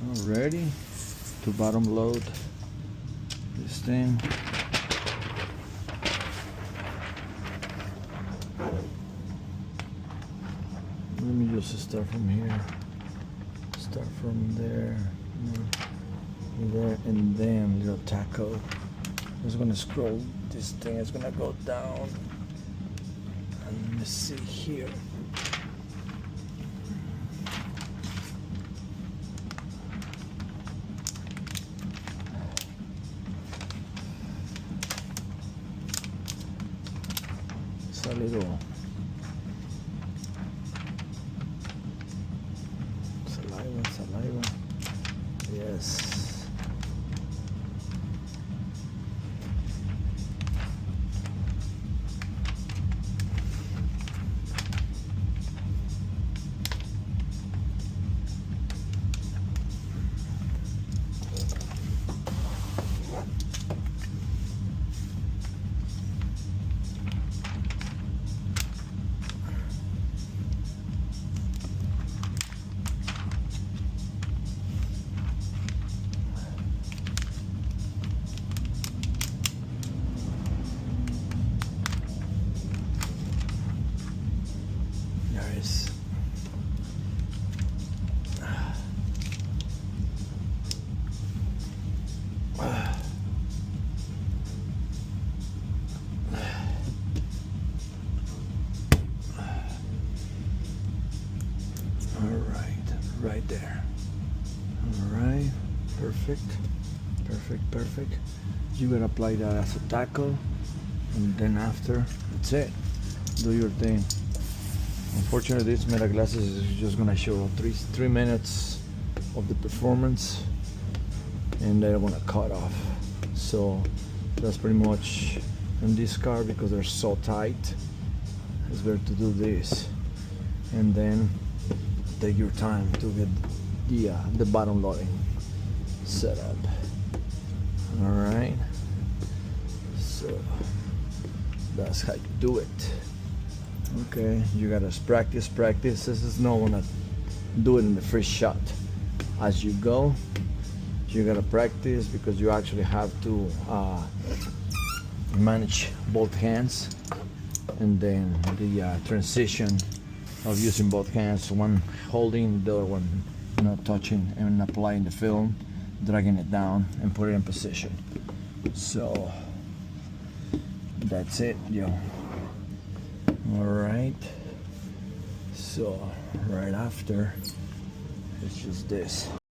Ready to bottom load this thing. Let me just start from here, start from there, and then little tackle. I'm just gonna scroll this thing, it's gonna go down, and let me see here. It's a little saliva, yes. Nice. Right there. All right, perfect. You gotta apply that as a tackle, and then after, that's it. Do your thing. Unfortunately, this Meta Glasses is just gonna show 3 minutes of the performance, and they're gonna cut off. So that's pretty much in this car, because they're so tight. It's better to do this, and then take your time to get the bottom loading set up. All right, so that's how you do it. Okay, you gotta practice. This is not gonna do it in the first shot. As you go, you gotta practice, because you actually have to manage both hands, and then the transition of using both hands, one holding, the other one touching and applying the film, dragging it down and put it in position. So that's it, yo. All right, so right after, it's just this.